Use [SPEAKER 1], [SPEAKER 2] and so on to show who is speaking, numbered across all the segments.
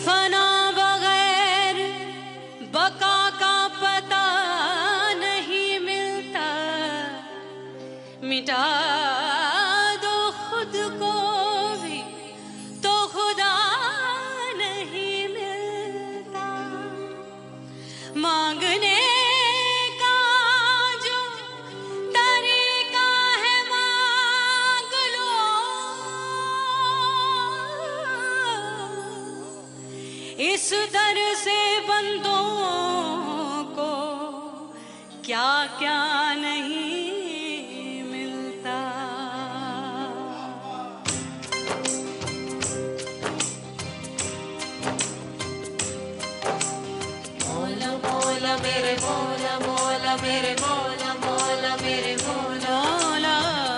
[SPEAKER 1] फना बगैर बका का पता नहीं मिलता, मिटा दो खुद को भी तो खुदा नहीं मिलता। मांगने का जो तरीका है मांग लो, इस दर से बंदों को क्या क्या नहीं मिलता। मौला मौला मेरे मौला मौला मेरे मौला मौला मेरे मौला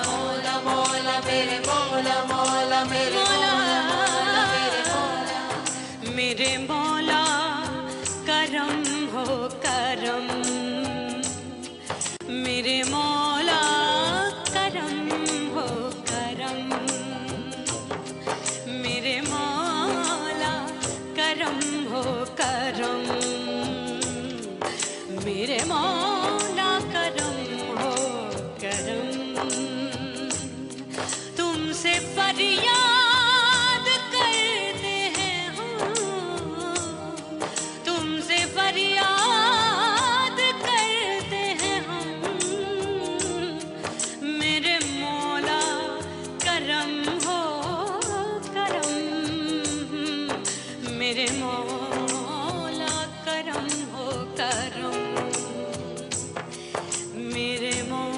[SPEAKER 1] मौला मौला मेरे मौला मौला मेरे मौला मेरे मौला मेरे मौला करम हो करम, मेरे मौला करम हो करम, मेरे मौला करम हो करम, मेरे मौला करम हो करम। तुमसे फरियाद करते हैं हम, तुमसे फरियाद करते हैं हम, मेरे मौला करम हो करम, मेरे मौला करम हो करम, मेरे मौला।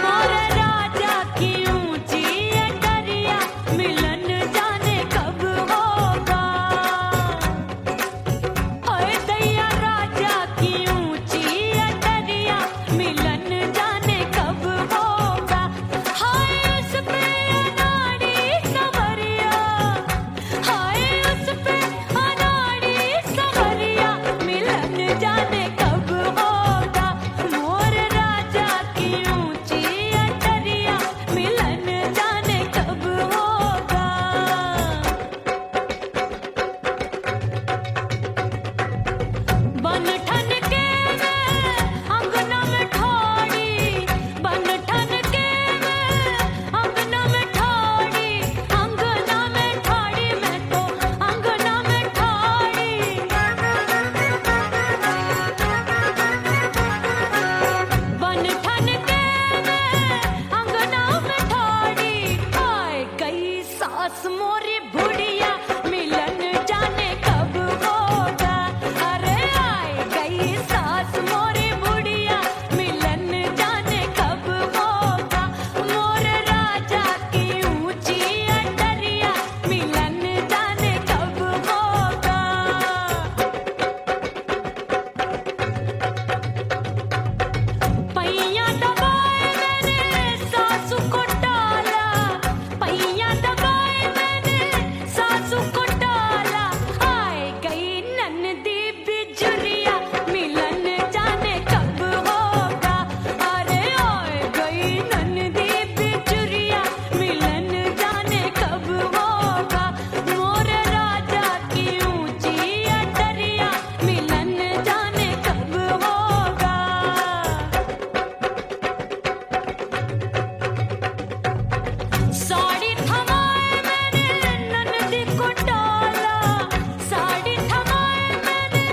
[SPEAKER 1] मोरे राजा की ऊंची अटरिया, मिलन जाने कब होगा। ओए दैया राजा की ऊंची अटरिया, मिलन जाने कब होगा। हाय उस पे अनाड़ी सवरिया, हाय उस पे अनाड़ी सवरिया, मिलन जाने कब होगा। मोर राजा की ऊंची अटरिया, मिलन जाने कब होगा। बन ठन के मैं अंगना में ठाड़ी, बन ठन के मैं अंगना में ठाड़ी, अंगना में ठाड़ी मैं तो अंगना में ठाड़ी। बन ठन के मैं अंगना में ठाड़ी, आए गई सास मोरी बुढ़िया, मिलन जाने कब होगा। अरे आए गई सास मोरी बुढ़िया, मिलन जाने कब होगा। मोर राजा की ऊंची अटरिया, मिलन जाने कब होगा। पैया दबाए मैंने सासू को टाला, पैया दबाए मैंने सासू को टाला, आए गई ननदी बिजुरिया, मिलन जाने कब होगा। अरे आए गई ननदी बिजुरिया, मिलन जाने कब होगा। मोर राजा की ऊंची अटरिया, मिलन जाने कब होगा। साड़ी थमाए मैंने ननदी को डाला, साड़ी थमाए मैंने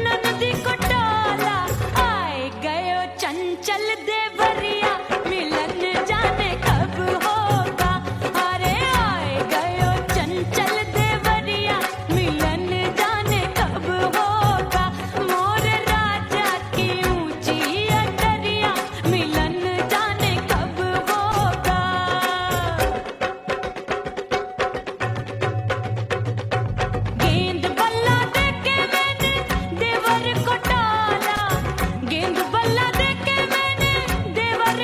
[SPEAKER 1] ननदी को डाला, आए गए चंचल देवरिया, मिलन जाने कब होगा। अरे आए गए चंचल देवरिया, मिलन जाने कब होगा। मोर राजा की ऊंची अटरिया, मिलन जाने कब होगा। गेंद बल्ला देके मैंने देवर को टाला, गेंद बल्ला देके मैंने देवर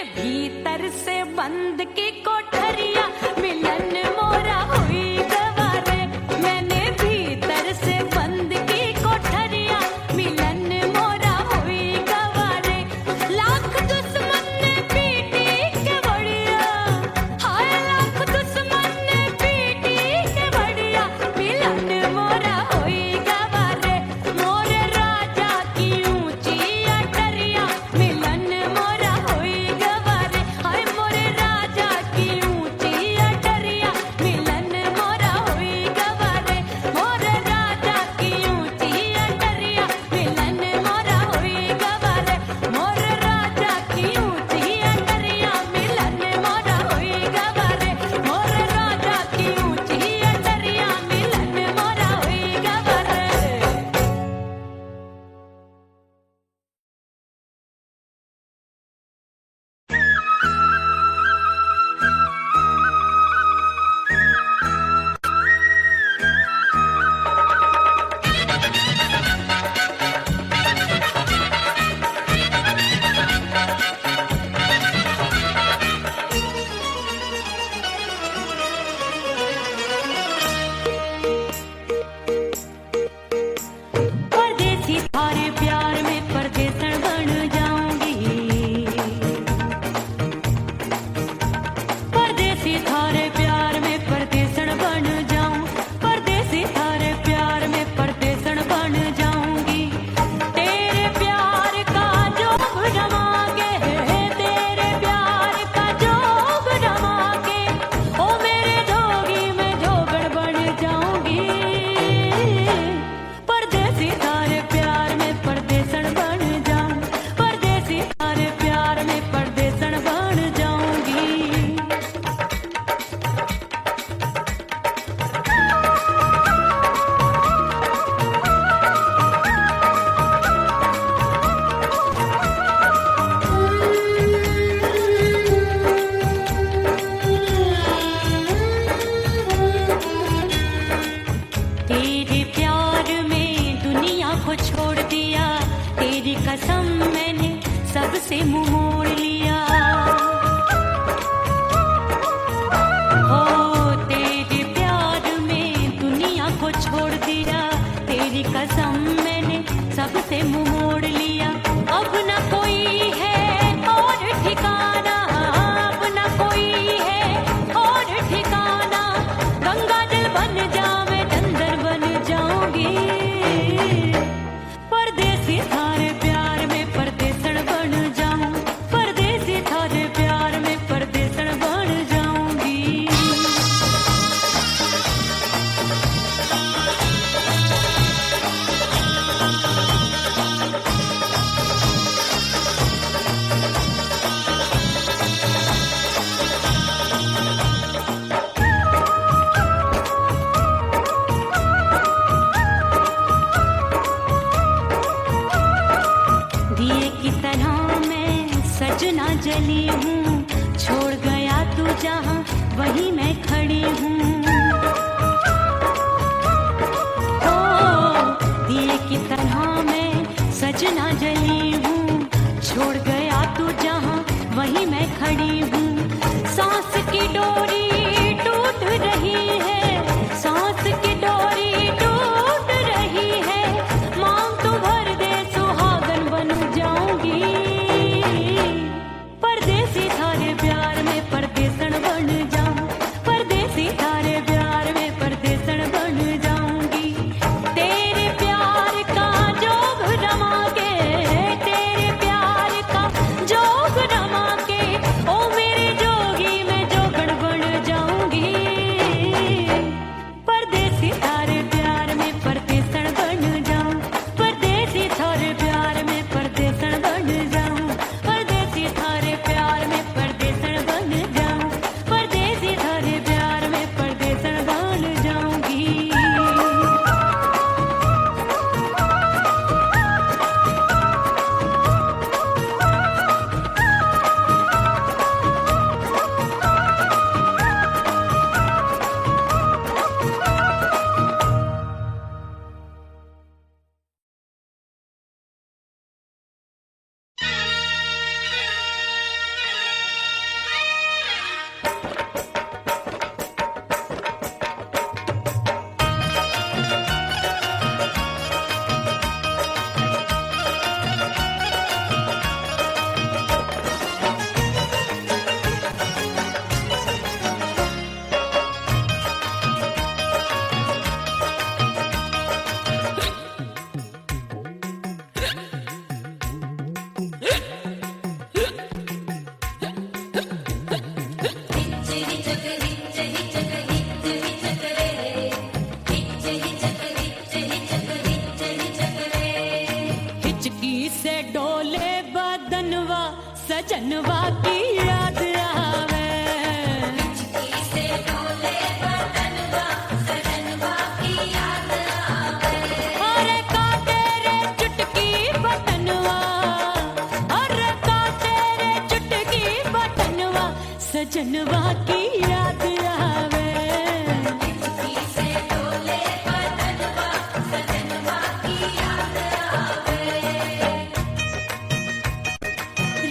[SPEAKER 1] भीतर से बंद की कोठरिया मिलन मोरा हुई गवारे मैंने भीतर से बंद की कोठरिया मिलन मोरा हुई गवारे लाख दुश्मन ने पीटी के बढ़िया हाय लाख दुश्मन ने पीटी के बढ़िया मिलन मोरा हुई गवारे मोरे राजा की ऊंची अटरिया मिलन मोरा हुई गवारे हाय मोरे राजा की ऊंची अटरिया मिलन मोरा हुई गवारे मोरे राजा की ऊंची अटरिया मिलन मोरा हुई गवारे मोरे राजा की ऊंची अटरिया मिलन मोरा हुई गवारे मोरे राजा की ऊंची अटरिया मिलन मोरा हुई गवारे परदेसी थारे प्यार में परदेसन बन जाऊंगी परदेसी थारे प्यार में परदेसन बन जाऊं परदेसी थारे प्यार में परदेसन बन जाऊंगी तेरे प्यार का जोग जमा के तेरे प्यार का जोग जमा के ओ मेरे जोगी में जोगड़ बन जाऊंगी परदेसी थारे प्यार में परदेसन बन जाऊं परदेसी थारे प्यार में परदेसन बन जाऊंगी तेरे प्यार में दुनिया को छोड़ दिया तेरी कसम मैंने सबसे मुंह मोड़ लिया हो तेरे प्यार में दुनिया को छोड़ दिया तेरी कसम मैंने सबसे मुंह मोड़ लिया अब न कोई है और ठिकाना अब न कोई है और ठिकाना गंगा जल बन जावे चंदर बन जाऊंगी परदेसी थारे प्यार में परदेसन बन जाऊं परदेसी थारे प्यार में परदेसन बन जाऊंगी दिए की तरह मैं सजना जली हूँ छोड़ गया तू जहाँ वहीं मैं खड़ी हूँ ओ दिए की तरह मैं सजना जली हूँ छोड़ गया तू जहाँ वहीं मैं खड़ी हूँ सांस की डोरी टूट रही है सांस की डोरी टूट रही है मांग तू भर दे सुहागन बन जाऊंगी परदेसी थारे प्यार में परदेसन बन जाऊं परदेसी थारे प्यार में परदेसन बन जाऊंगी तेरे प्यार का जोग रमा के तेरे प्यार का जोग रमा के ओ मेरे सजनवा की याद आवे।
[SPEAKER 2] हिचकी से डोले बदनवा सजनवा की याद आवे।
[SPEAKER 1] अरे का तेरे चुटकी बटनवा, अरे का तेरे चुटकी बटनवा सजनवा की याद आवे।
[SPEAKER 2] हिचकी से डोले बदनवा सजनवा की याद आवे।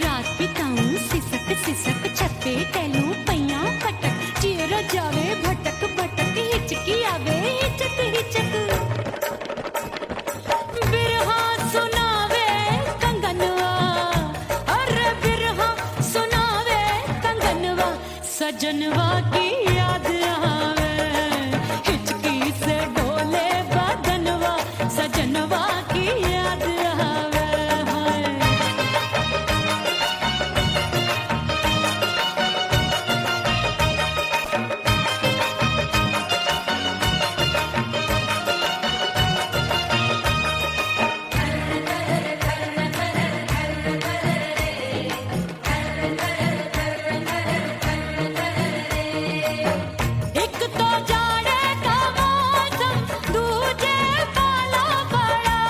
[SPEAKER 1] रात बिताऊं सिसक सिसक छत पे टहलूं पैया पटक चेहरा जावे भटक भटक हिचकी आवे हिचक हिचक। बिरहा सुनावे कंगनवा, अरे बिरहा सुनावे कंगनवा सजनवा की याद आवे। हिचकी से डोले बदनवा सजनवा की याद आवे। हाय एक तो जाड़े का मौसम दूजे पाला पड़ा।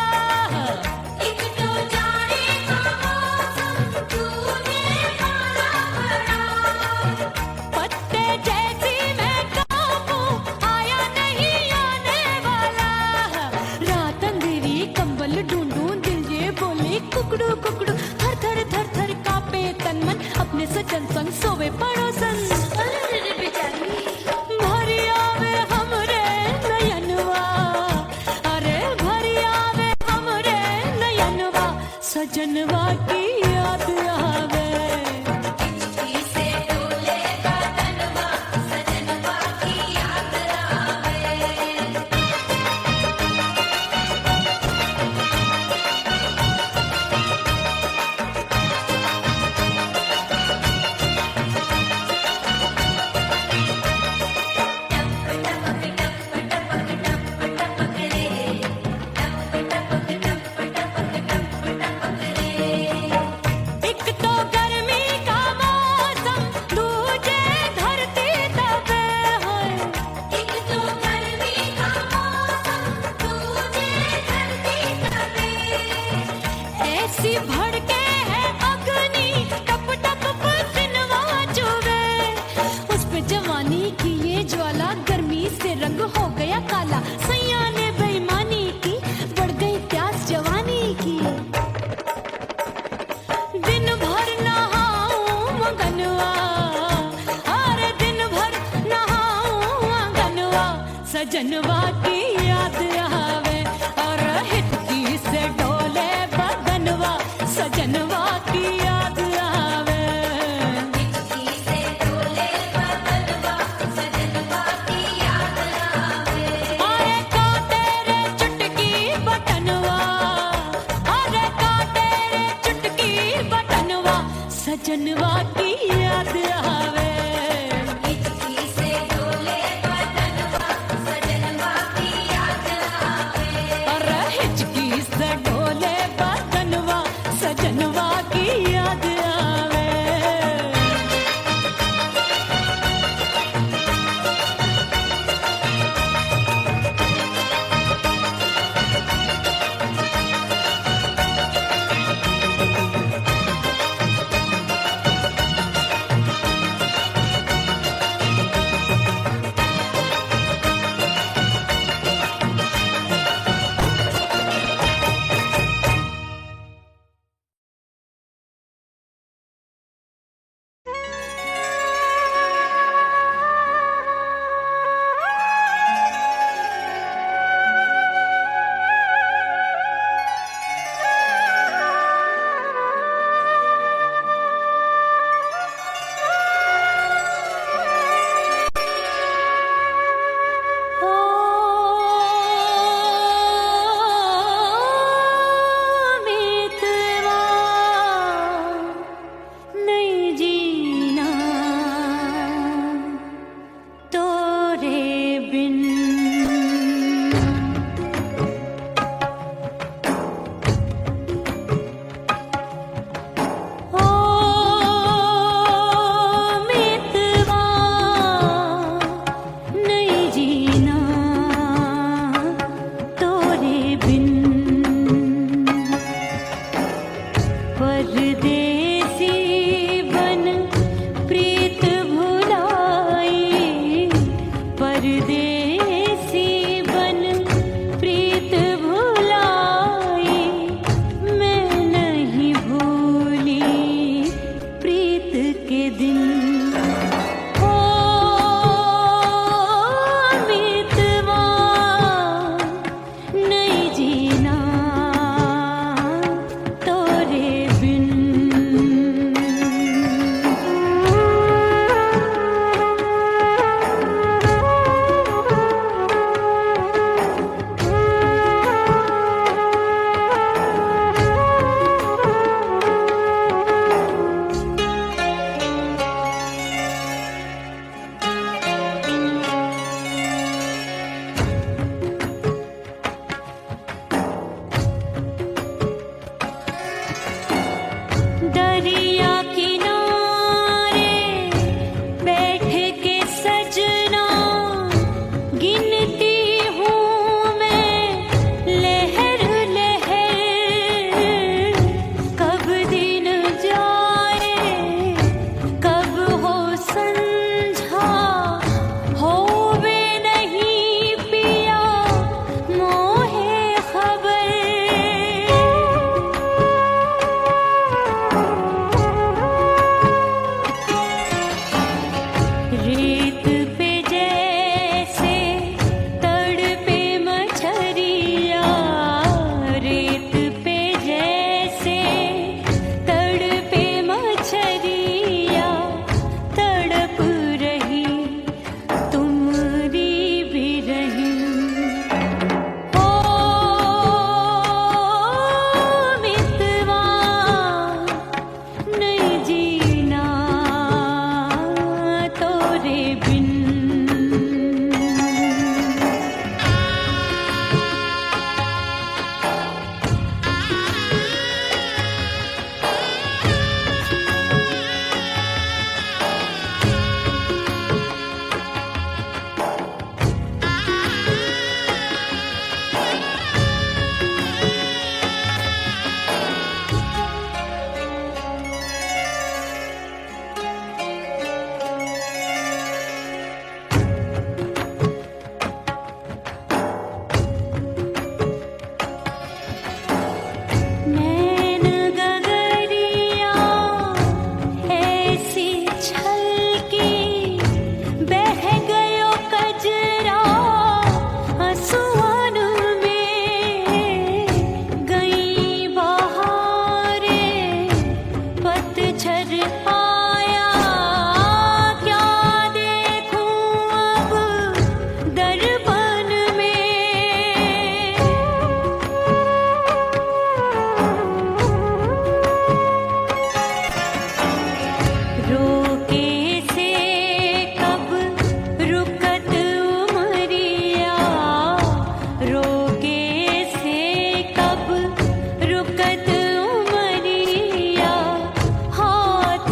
[SPEAKER 2] एक तो जाने का मौसम तूने पाला पड़ा।
[SPEAKER 1] पत्ते जैसी मैं कांपूं आया नहीं आने वाला। रात अंधेरी कंबल ढूंढूं दिल ये बोले कुकड़ू कुकड़ू थर थर थर थर कांपे तन मन अपने सजन संग सोवे पड़ोसन।
[SPEAKER 2] अरे बेचारी
[SPEAKER 1] भरी आवे हमरे नयनवा, अरे भरी आवे हमरे नयनवा सजनवा की याद आवे।
[SPEAKER 2] हिचकी से डोले बदनवा सजनवा की याद आवे।
[SPEAKER 1] एक तो गर्मी का मौसम दूजे धरती तपे है।
[SPEAKER 2] एक तो गर्मी का मौसम तुझे धरती तपे।
[SPEAKER 1] ऐसी भड़के है अग्नि टप टप पसीनवा चुवे। उस पे जवानी की ये ज्वाला गर्मी से रंग हो गया काला। सैया ने बेईमानी की बढ़ गई प्यास जवानी की। दिन भर नहाऊं मगनवा, अरे दिन भर नहाऊं आंगनवा सजनवा की याद आवे। और हिचकी से डोले बदनवा सजनवा की याद आवे।
[SPEAKER 2] हिचकी से डोले बदनवा सजनवा की याद आवे।
[SPEAKER 1] अरे का तेरे चुटकी बटनवा, अरे का तेरे चुटकी बटनवा सजनवा की याद आवे।
[SPEAKER 2] हिचकी से डोले बदनवा सजनवा की याद आवे।
[SPEAKER 1] अरे हिचकी से डोले बदनवा सजनवा की याद आवे। के दिन ओ मितवा नहीं जीना तोरे बिन। दरिया किनारे बैठ के सजना गिनती हूँ मैं लहर लहर, कब दिन जाए कब हो संझा, होवे नहीं पिया मोहे खबर। रेत पे जैसे तड़पे मछरिया, रेत पे जैसे तड़पे मछरिया, तड़प रही तुम्हारी भी रही ओ मितवा नहीं जीना तोरे बिन। नैन गगरिया ऐसी छलकी, बह गयो कजरा आंसुअन में, गई बहारे पतझर आया, क्या देखूं अब दर्पण में। रोके से कब रुकत उमरिया, रोके से कब रुकत उमरिया, हाथ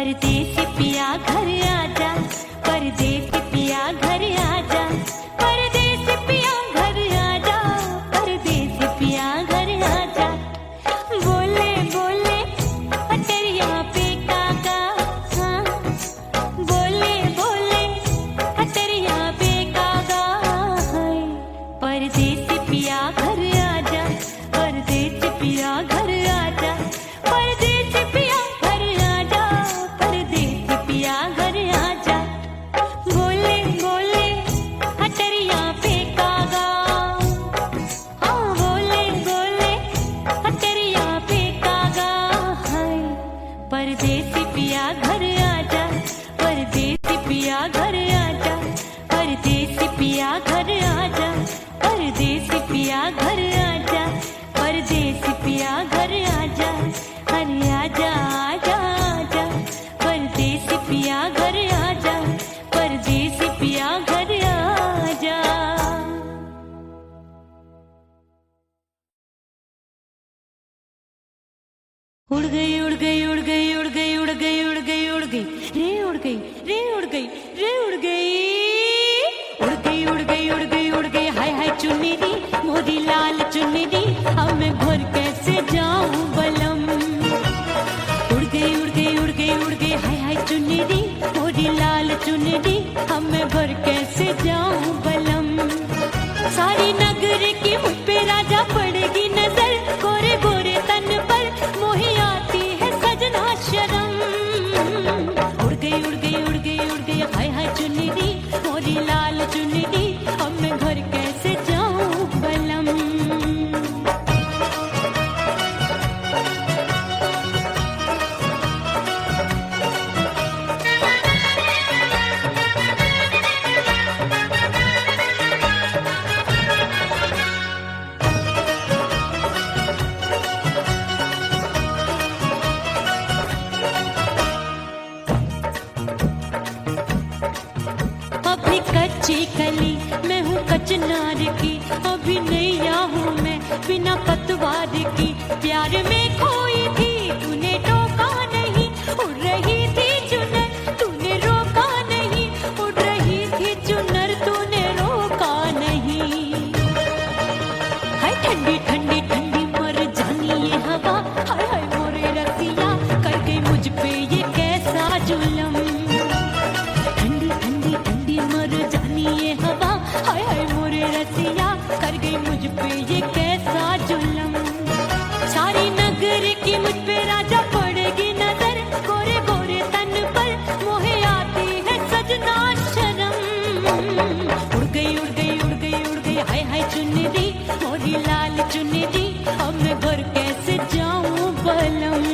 [SPEAKER 1] परदेसी पिया घर आजा, परदेसी पिया घर आजा, परदेसी पिया घर आजा, परदेसी पिया घर आजा। बोले बोले अटरिया पे काका, हाँ बोले बोले अटरिया पे काका, हाय परदेसी पिया घर आजा, परदेसी पिया घर आजा, परदेसी पिया घर आजा, परदेसी पिया घर आजा। बोले बोले अटरिया पे कागा, हाँ बोले बोले अटरिया पे कागा, हाय परदेसी पिया घर आजा, परदेसी पिया घर आजा, परदेसी पिया घर आजा, परदेसी पिया घर आजा, परदेसी पिया घर आजा, अरे आजा आजा आजा, परदेसी पिया घर आजा, परदेसी पिया घर आजा। उड़ गई उड़ गई उड़ गई उड़ गई उड़ गई उड़ गई उड़ गई रे उड़ गई रे उड़ गई रे उड़ गई उड़ गई उड़ गई उड़ गई उड़ गई हाय हाय चुन्नी दी मोदी लाल चुन्नी दी, अब मैं घर कैसे जाऊं बलम। उड़ गई उड़ गई उड़ गई उड़ गई हाय हाय चुन्नी दी मोदी लाल चुन्नी दी, अब मैं घर कैसे जाऊं बलम। सारी नगर की मुझ पे राजा पड़ेगी नजर, गोरे गोरे तन पर मोही आती है सजना शर्म। उड़ गई उड़ गई उड़ गई उड़ गई हाय हाय चुन्नी दी मोरी लाल चुन्नी दी, अब मैं घर कैसे जाऊं बलम। अभी कच्ची कली मैं हूँ कचनार की, अभी नैया हूँ मैं बिना पतवार की। प्यार में खोई थी तूने टोका नहीं, उड़ रही थी चुनर तूने रोका नहीं, उड़ रही थी चुनर तूने रोका नहीं। हाय ठंडी ठंडी ठंडी मर जानी ये हवा, हाय हाय मोरे रसिया कर गई मुझ पे ये कैसा जुलम। ठंडी ठंडी ठंडी मर जानी ये हवा, हाय हाय मोरे रसिया कर गई मुझ पे ये कैसा जुलम। सारी नगर की मुझ पे राजा पड़ेगी नजर, गोरे गोरे तन पर मोहे आती है सजना शर्म। उड़ गई उड़ गई उड़ गई उड़ गई हाय हाय चुन्नी दी मोरी लाल चुन्नी दी, अब मैं घर कैसे जाऊं बलम।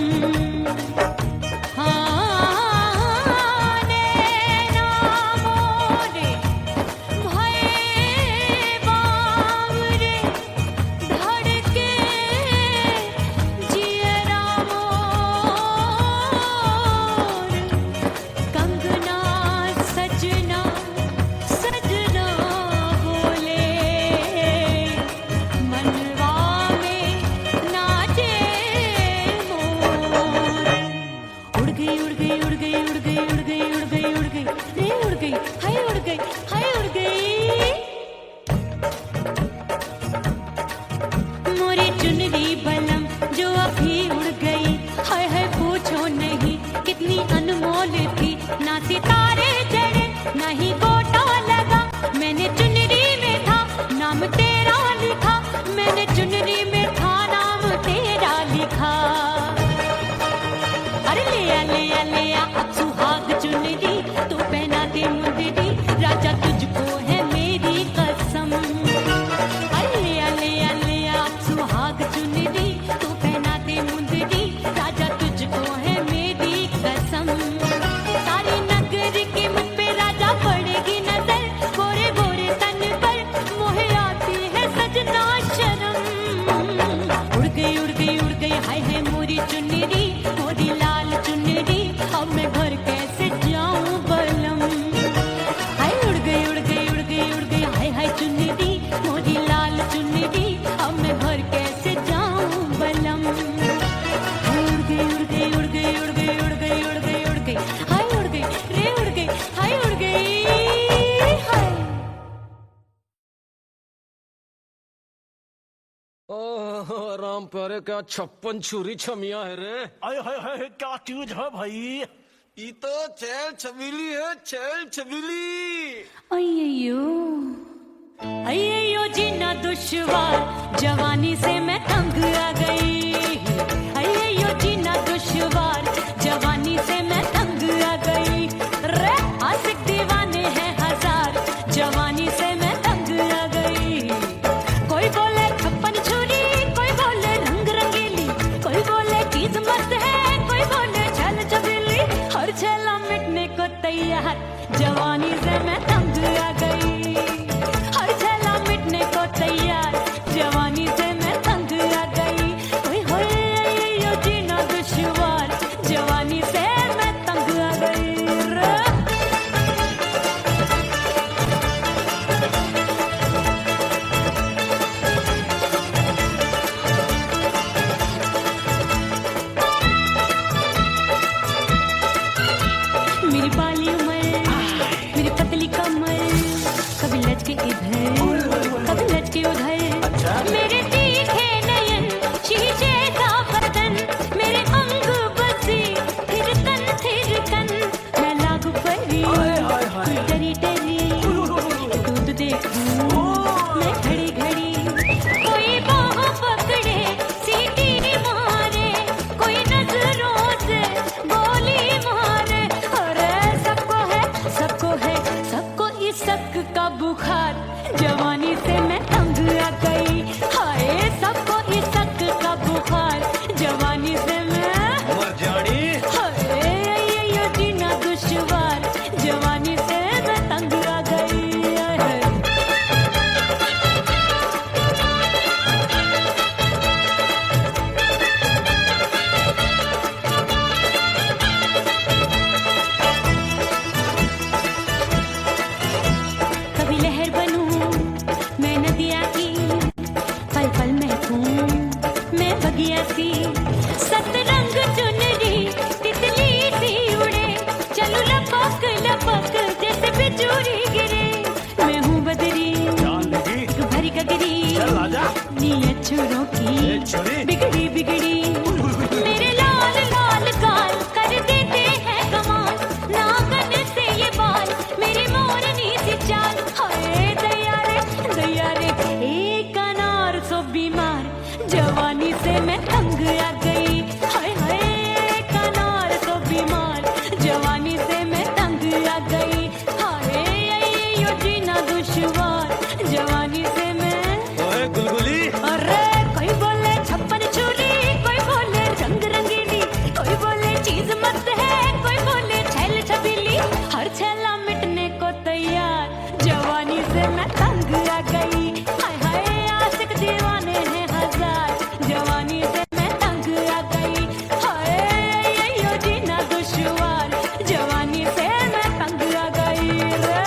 [SPEAKER 1] अब मैं घर कैसे जाऊं बलम। हाय उड़ गई
[SPEAKER 3] ओह राम प्यारे, क्या 56 छुरी छमिया है रे।
[SPEAKER 4] आय हाय हाय क्या चीज है भाई।
[SPEAKER 3] ये तो चैल छबीली है, चैल छबीली।
[SPEAKER 1] अय्यो अय्यो जीना दुश्वार, जवानी से मैं तंग आ गई। अय्यो जीना दुश्वार, जवानी से मैं तंग आ गई। रे आशिक दीवाने हैं हजार, जवानी से मैं तंग आ गई। कोई बोले 56 छुरी, कोई बोले रंग रंगीली, कोई बोले चीज मस्त है, कोई बोले छल छबीली। हर छेला मिटने को तैयार, जवानी से मैं तंग आ गई। हर छेला मिटने को तैयार, जवानी से मैं तंग आ गई। ओए होए यो जीना दुश्वार, जवानी से मैं तंग आ गई रे। मेरी बाली उमर, मेरी पतली कमर, कभी लचके इधर, कभी लचके उधर। मेरे तीखे नयन, शीशे का बदन, मेरे अंग बसी थिरकन। मैं लागू परी, तू डरी डरी, दूध देखूं मैं घड़ी घड़ी। कोई बाह पकड़े, सीटी मारे, कोई नजरों से गोली मारे। अरे सबको है, सबको इस शक का बुखार, जवानी से मैं तंग आ गई। हाय सबको इस शक का बुखार, जवानी से मैं
[SPEAKER 4] मर जानी।
[SPEAKER 1] हाय ये जीना दुश्वार, जवानी से मैं तंग आ गई। कभी लहर बनूं मैं नदिया की, पल पल महकूं मैं बगिया सी। सतरंग चुनरी तितली सी उड़े, चलो लपक लपक जैसे बिजुरी गिरे। मैं हूँ बदरी,
[SPEAKER 4] जान लगी
[SPEAKER 1] भरी गगरी,
[SPEAKER 4] चल आजा।
[SPEAKER 1] नीयत छोरों
[SPEAKER 4] ए,
[SPEAKER 1] की
[SPEAKER 4] छोरी।
[SPEAKER 1] बिगड़ी बिगड़ी। मेरे लाल लाल गाल कर देते हैं कमाल, नागन से ये बाल, मेरी मोरनी सी चाल। हाय दैया रे एक अनार सो बीमार, जवानी से मैं तंग आ गई। हाय हाय एक अनार सो बीमार, जवानी से मैं तंग आ गई। हाय यो जीना दुश्वार, जवानी से मैं।
[SPEAKER 4] ओए गुलगुली।
[SPEAKER 1] अरे कोई बोले 56 छुरी, कोई बोले रंग रंगीली, कोई बोले चीज मस्त है, कोई बोले छैल छबीली। हर छेला मिटने को तैयार, जवानी से मैं तंग आ गई। हाय हाय आशिक दीवाने हैं हजार, जवानी से मैं तंग आ गई। हाय यो जीना दुश्वार, जवानी से मैं तंग आ गई रे।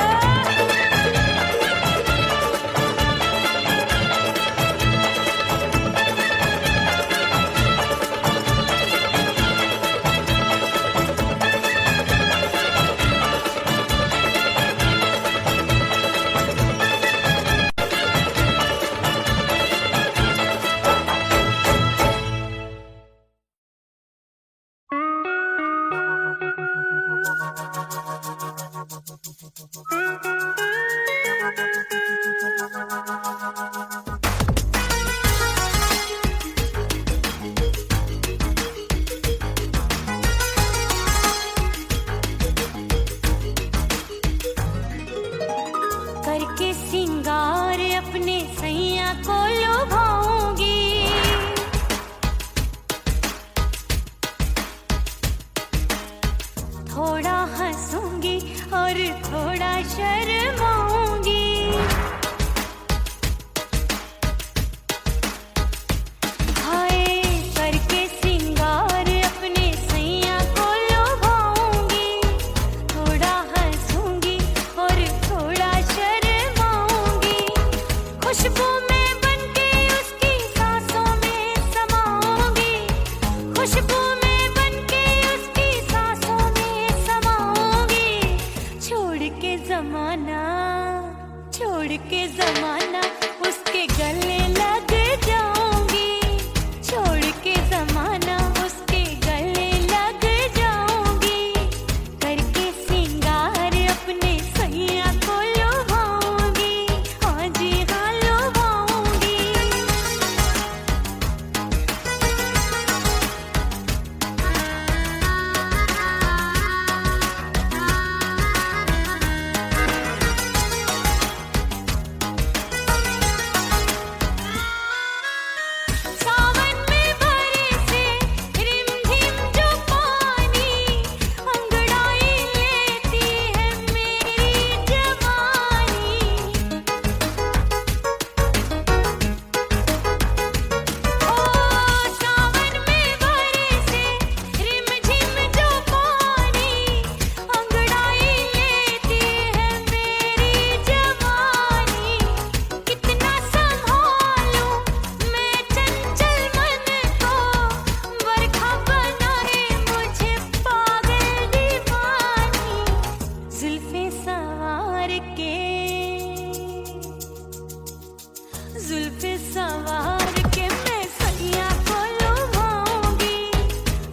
[SPEAKER 1] सवार के मैं सैया को लुभाऊंगी,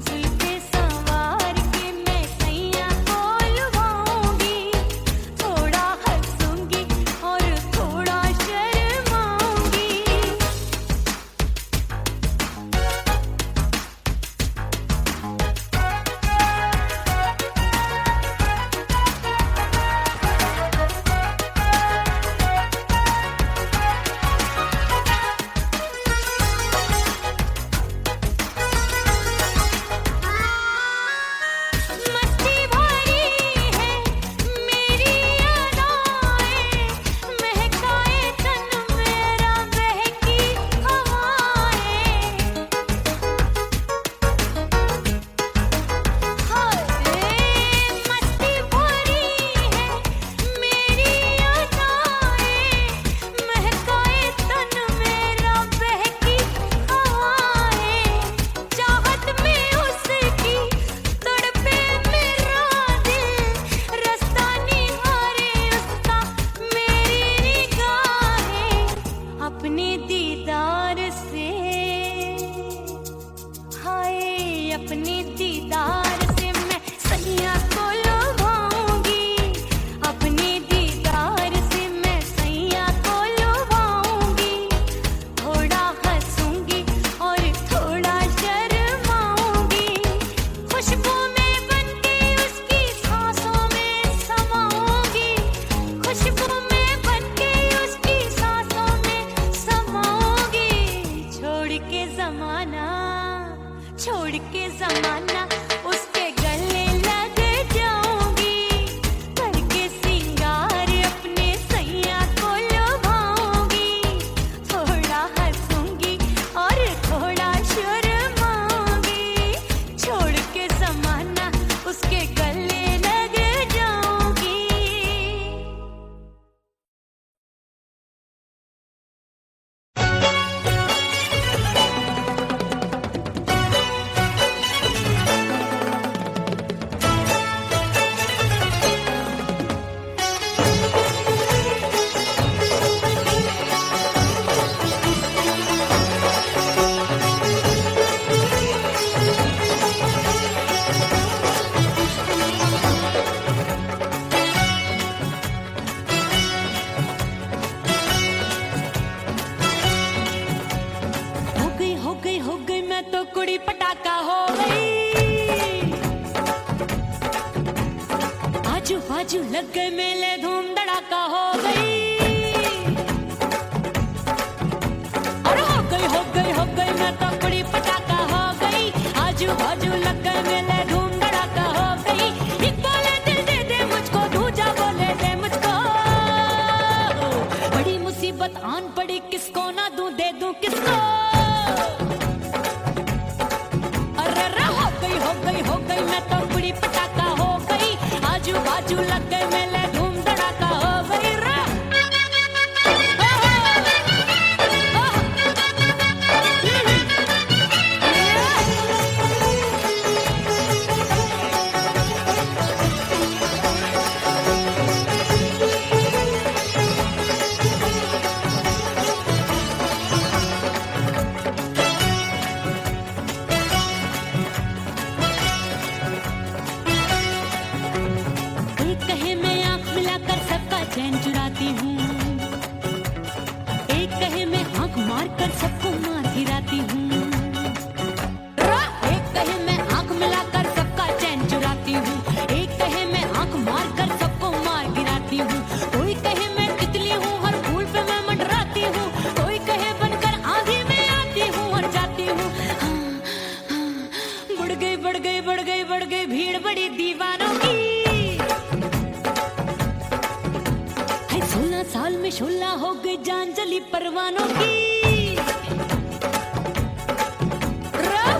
[SPEAKER 1] जुल्फे सवार के मैं सैया को लुभाऊंगी, थोड़ा हंसूंगी और थोड़ा शर्माऊंगी। मस्ती भरी है मेरी अदाएं, महकाए तन मेरा बहकी हवाएं। हाय मस्ती भरी है मेरी अदाएं, महकाए तन मेरा बहकी हवाएं। चाहत में उसकी तड़पे मेरा दिल, रास्ता निहारे उसका मेरी निगाहें। अपने दीदार से हाय अपने दीदार से मैं सैया को लुभाऊंगी, अपने दीदार से मैं सैया को लुभाऊंगी, थोड़ा हंसूंगी और थोड़ा शर्माऊंगी। खुशबू में बनके उसकी सांसों में समाऊंगी, खुशबू में बनके उसकी सांसों में समाऊंगी। छोड़ के जमाना उसके गले लग जाऊंगी, करके सिंगार अपने सैया को लुभाऊंगी, थोड़ा हंसूंगी और थोड़ा शर्माऊंगी। छोड़ के जमाना उसके गले लग जाऊंगी। हो गई मैं तो कुड़ी पटाखा हो गई, आजू बाजू लग गए मेले धूम धड़ाका हो गई। और हो गई मैं तो कुड़ी पटाखा हो गई, आजू बाजू लग गए मेले धूम धड़ाका हो गई। एक बोले दिल दे दे मुझको, दूजा बोले दे मुझको, बड़ी मुसीबत आन पड़ी, किसको ना दूं दे दूं किसको। हो गई मैं तो कुड़ी पटाखा हो गई, आजू बाजू लग गए मेले धूम धड़ाका हो गई रा। चैन चुराती हूँ, एक कहे मैं आंख मार कर सबको मार गिराती हूँ, एक कहे मैं आंख मिलाकर सबका चैन चुराती हूँ, एक कहे मैं आंख मार कर सबको मार गिराती हूँ। कोई कहे मैं तितली हूँ, हर फूल पे मैं मंडराती हूँ, कोई कहे बनकर आंधी में आती हूँ और जाती हूँ। बढ़ गई भीड़ बड़ी दीवानों की, 16 साल में शोला हो गई जान जली परवानों की।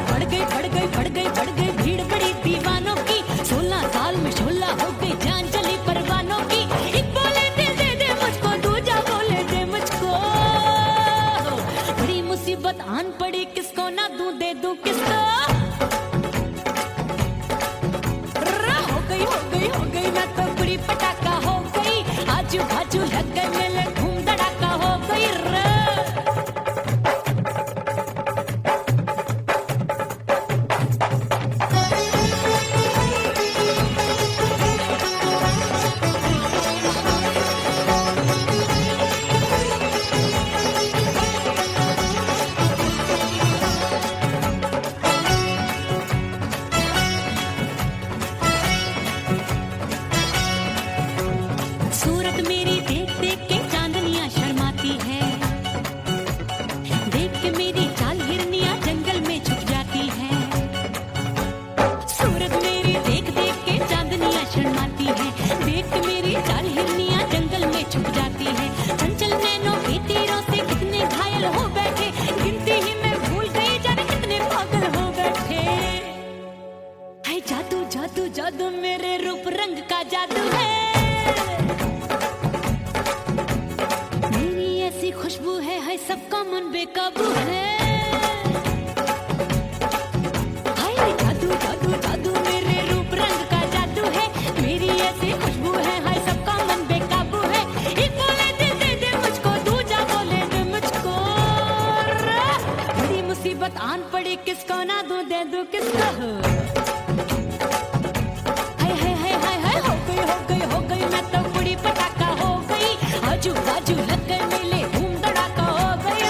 [SPEAKER 1] बढ़ गई भीड़ बड़ी दीवानों की, 16 साल में शोला हो गई जान जली परवानों की। एक बोले दिल दे दे मुझको, दूजा बोले दे मुझको, बड़ी मुसीबत आन पड़ी, किसको ना दूं दे दूं किसको। हो गई मैं तो कुड़ी पटाखा हो गई, आजू बाजू लग गए मेले धूम धड़ाका हो गई रे। काबू है। हाय जादू जादू जादू मेरे रूप रंग का जादू है, मेरी ऐसी खुशबू है, हाय सबका मन बेकाबू है। एक बोले दे दे मुझको, दूजा बोले दे मुझको। बड़ी मुसीबत आन पड़ी, किसको ना दूं दे दूं किसको। हाय हाय हाय हाय हाय हो गई मैं तो बड़ी पटाखा हो गई। आजू बाजू लग गए मेले, धूम धड़ाका हो गई।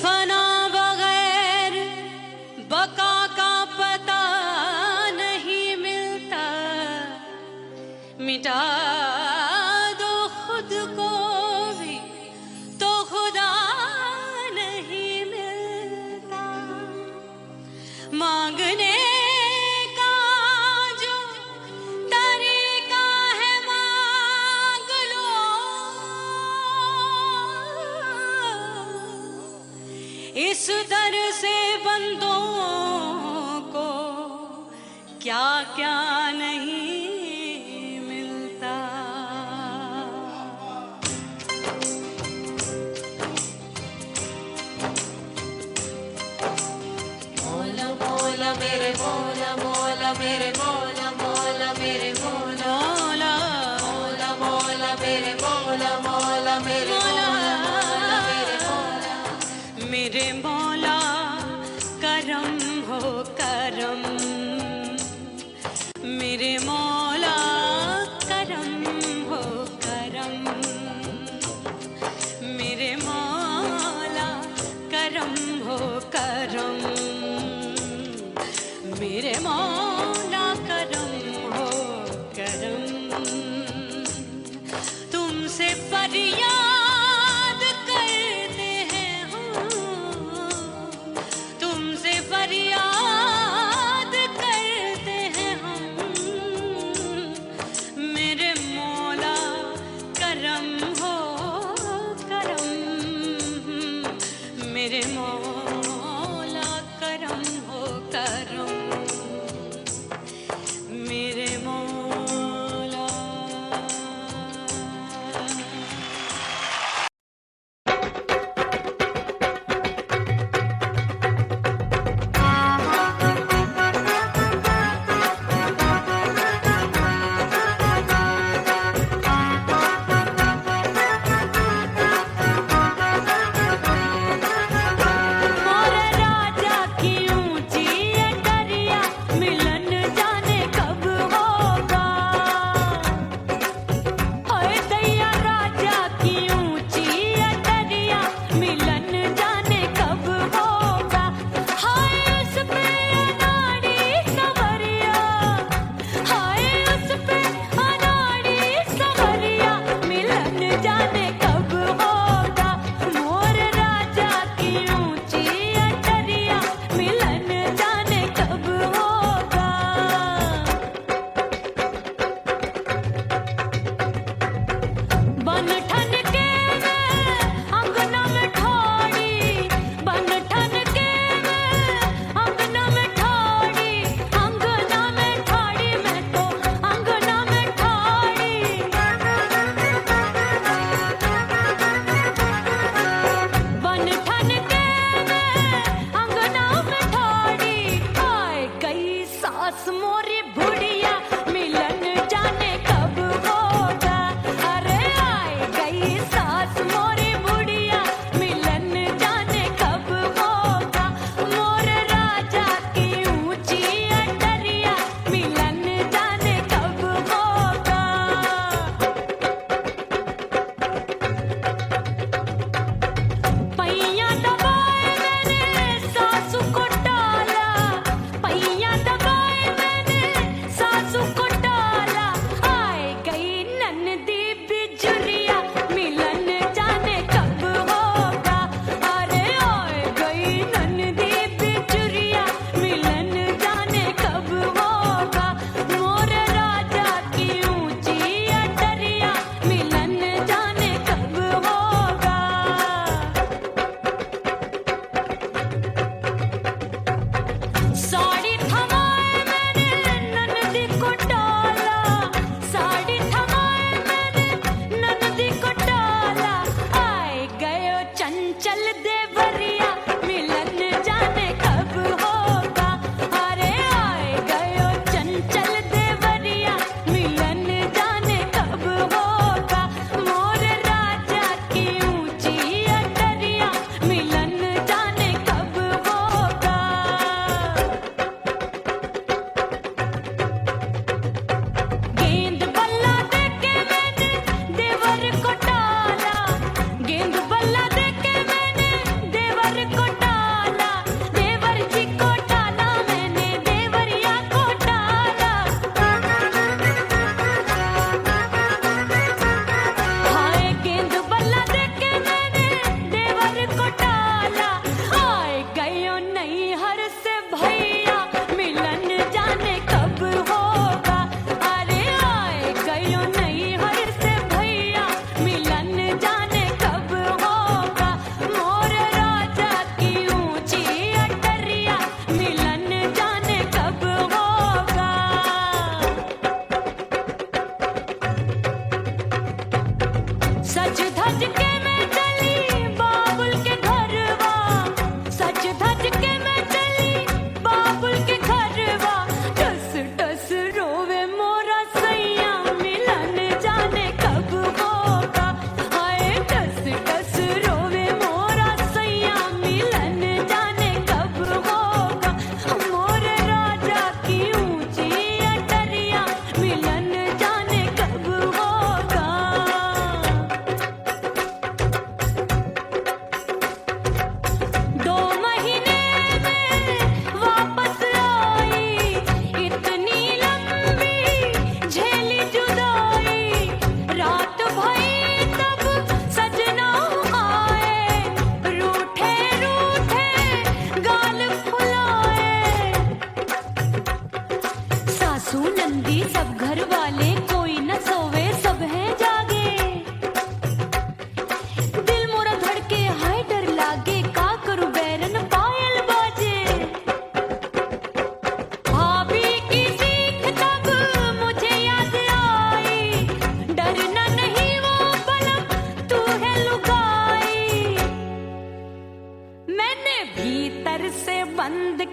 [SPEAKER 1] फना बगैर बका का पता नहीं मिलता, मिटा दो खुद को भी तो खुदा नहीं मिलता। मांगने का जो तरीका है मांग लो, इस दर से बंदों को क्या क्या नहीं मिलता।
[SPEAKER 2] मोला मोला मेरे मोला मोला मेरे मोला मोला मेरे मोला
[SPEAKER 1] मौला
[SPEAKER 2] मोला मोला मेरे मोला मोला मेरे मोला मोला मेरे मोला
[SPEAKER 1] मेरे मौला करम हो करम, मेरे मौला करम हो करम, मेरे मौला करम हो करम, मेरे मौला करम हो करम। तुमसे फरियाद करते हैं हम, तुमसे फरियाद करते हैं हम, मेरे मौला करम हो करम, मेरे मौला करम हो करम, मेरे मौला। मोर राजा की ऊंची अटरिया, मिलन जाने कब होगा। ओए दैया राजा की ऊंची अटरिया, मिलन जाने कब होगा। हाय उस पे अनाड़ी सवरिया, हाय उस पे अनाड़ी सवरिया, मिलन जाने कब होगा। मोर राजा की ऊंची अटरिया, मिलन जाने कब होगा। बन ठन के मैं अंगना में ठोड़ी, बन ठन के मैं अंगना में ठोड़ी, अंगना में ठोड़ी मैं तो अंगना में ठोड़ी। बन ठन के मैं अंगना में ठोड़ी, आए गई सास मोरी बुढ़िया, मिलन जाने कब होगा। अरे आए गई सास मोरी बुढ़िया, मिलन जाने कब होगा। मोर राजा की ऊंची अटरिया, मिलन जाने कब होगा। पैया दबाए मैंने सासू को टाला, पैया दबाए मैंने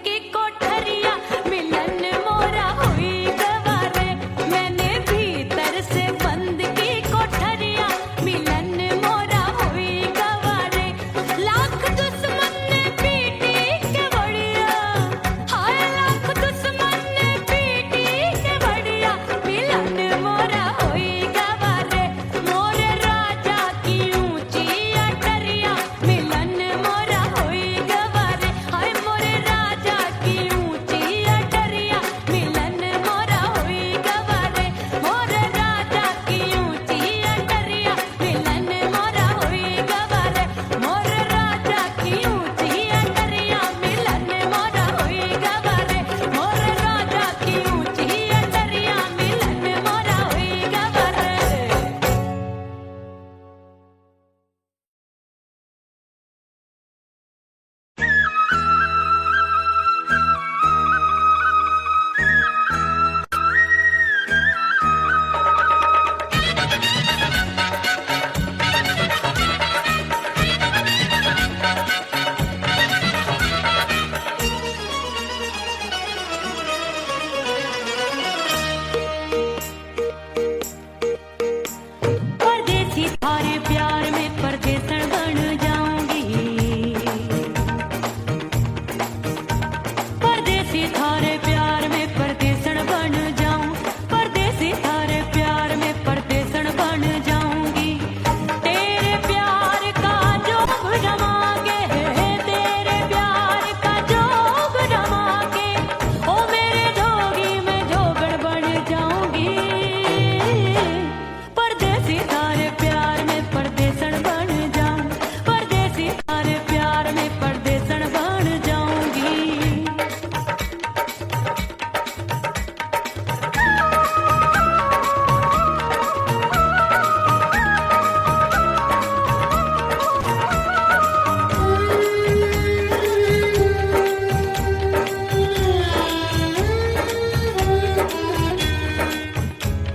[SPEAKER 1] की कोठरिया मिलन मोरा हुई गवारे मैंने भीतर से बंद की कोठरिया मिलन मोरा हुई गवारे लाख दुश्मन ने पीटी के बढ़िया हाय लाख दुश्मन ने पीटी के बढ़िया मिलन मोरा हुई गवारे मोरे राजा की ऊंची अटरिया मिलन मोरा हुई गवारे हाय मोरे राजा की ऊंची अटरिया मिलन मोरा हुई गवारे मोरे राजा की ऊंची अटरिया मिलन मोरा हुई गवारे मोरे राजा की ऊंची अटरिया मिलन मोरा हुई गवारे मोरे राजा की ऊंची अटरिया मिलन मोरा हुई गवारे परदेसी थारे प्यार में परदेसन बन जाऊंगी परदेसी थारे प्यार में परदेसन बन जाऊं परदेसी थारे प्यार में परदेसन बन जाऊंगी तेरे प्यार का जोग जमा के तेरे प्यार का जोग जमा के ओ मेरे जोगी में जोगड़ बन जाऊंगी परदेसी थारे प्यार में परदेसन बन जाऊं परदेसी थारे प्यार में परदेसन बन जाऊंगी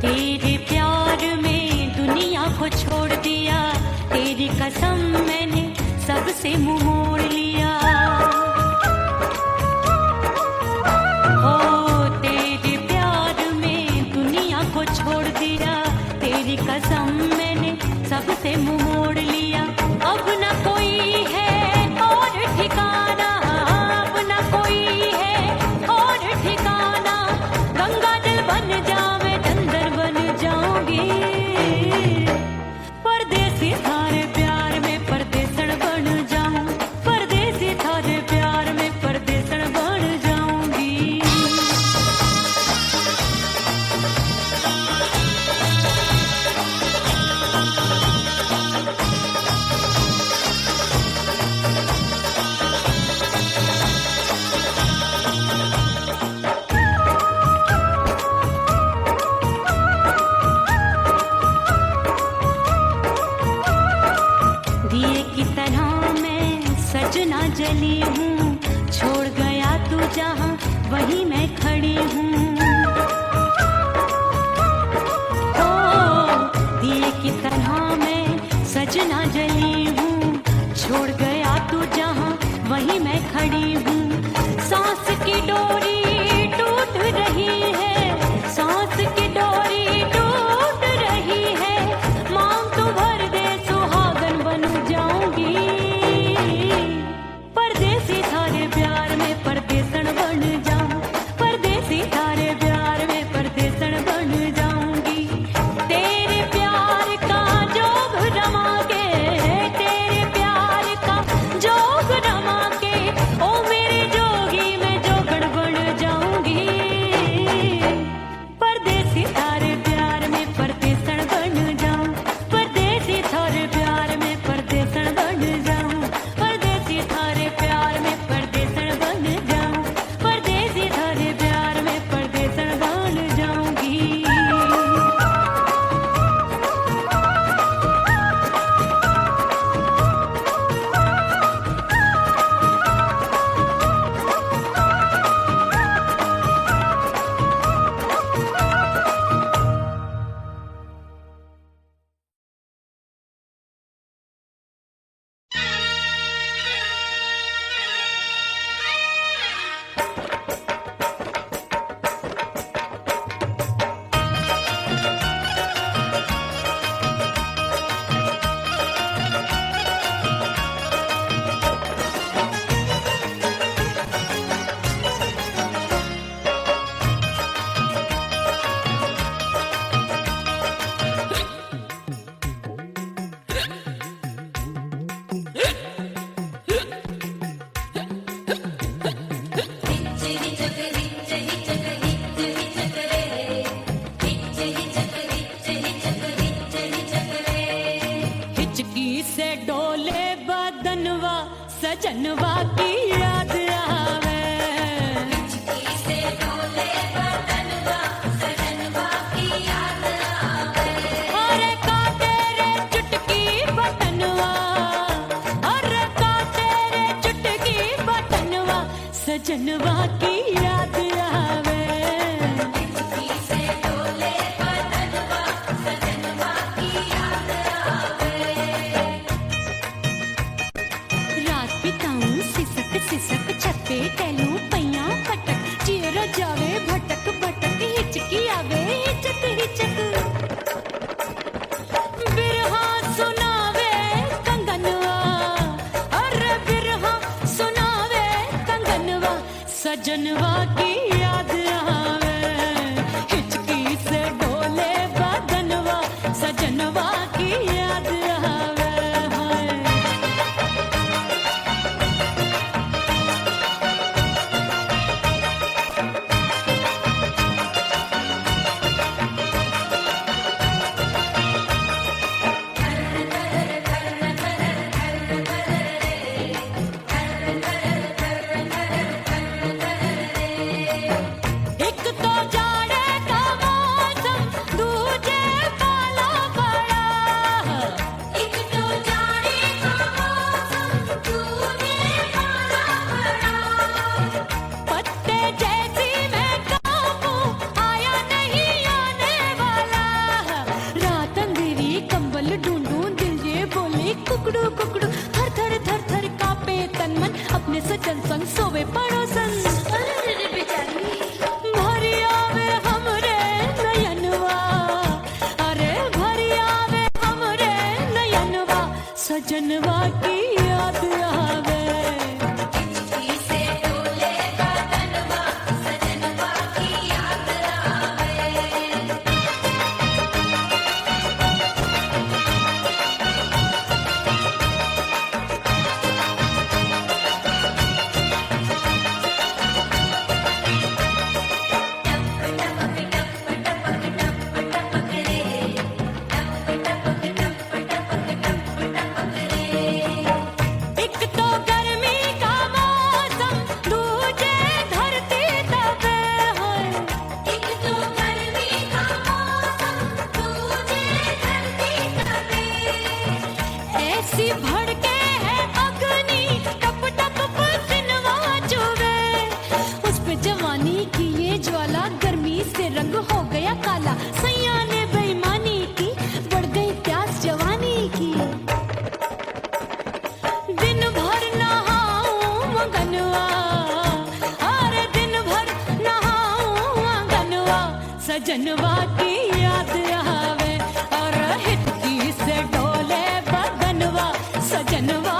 [SPEAKER 1] तेरे प्यार में दुनिया को छोड़ दिया तेरी कसम मैंने सबसे मुंह मोड़ लिया हो तेरे प्यार में दुनिया को छोड़ दिया तेरी कसम मैंने सबसे मुंह मोड़ लिया अब न कोई है और ठिकाना अब न कोई है और ठिकाना गंगा जल बन जावे चंदर बन जाऊंगी परदेसी थारे प्यार में परदेसन बन जाऊं परदेसी थारे प्यार में परदेसन बन जाऊंगी दिए की तरह मैं सजना जली हूँ छोड़ गया तू जहाँ वहीं मैं खड़ी हूँ ओ दिए की तरह मैं सजना जली हूँ छोड़ गया तू जहाँ वहीं मैं खड़ी हूँ सांस की डोरी टूट रही है सांस की डोरी टूट रही है मांग तू भर दे सुहागन बन जाऊंगी परदेसी थारे प्यार में परदेसन बन जाऊं परदेसी थारे प्यार में परदेसन बन जाऊंगी तेरे प्यार का जोग जमा के तेरे प्यार का जोग जमा के ओ मेरे सजनवा की याद आवे।
[SPEAKER 2] से डोले बदनवा सजनवा की याद आवे।
[SPEAKER 1] अरे का तेरे चुटकी बटनवा, अरे का तेरे चुटकी बटनवा सजनवा की याद आवे।
[SPEAKER 2] से डोले बदनवा सजनवा की याद आवे।
[SPEAKER 1] रात बिताऊं सिसक सिसक छत्ते टहलूं पैया पटक चेहरा जावे भटक भटक हिचकी आवे हिचक हिचक। बिरहा सुनावे कंगनवा, अरे बिरहा सुनावे कंगनवा सजनवा की याद आवे। हिचकी से डोले बदनवा सजनवा की याद आवे। हाय एक तो जाड़े का मौसम दूजे काला पड़ा।
[SPEAKER 2] एक तो जाने का मौसम तूने काला पड़ा।
[SPEAKER 1] पत्ते जैसी मैं कांपूं आया नहीं आने वाला। रात अंधेरी कंबल ढूंढूं दिल ये बोले कुकड़ू कुकड़ू। थर थर थर थर कांपे तन मन अपने सजन संग सोवे पड़ोसन।
[SPEAKER 2] अरे बेचारी
[SPEAKER 1] भरी आवे हमरे नयनवा, अरे भरी आवे हमरे नयनवा सजनवा की याद आवे।
[SPEAKER 2] से डोले बदनवा सजनवा की याद आवे।
[SPEAKER 1] एक तो गर्मी का मौसम दूजे धरती तपे है।
[SPEAKER 2] एक तो गर्मी का मौसम तूने धरती तपे।
[SPEAKER 1] ऐसी भड़के है अग्नि टप टप पसीनवा चुभे। उस पे जवानी की ये ज्वाला गर्मी से रंग हो गया काला। सैया ने बेईमानी की बढ़ गई प्यास जवानी की। दिन भर नहाऊं मगनवा, अरे दिन भर नहाऊं मगनवा सजनवा की याद आवे। और हिचकी से डोले बदनवा सजनवा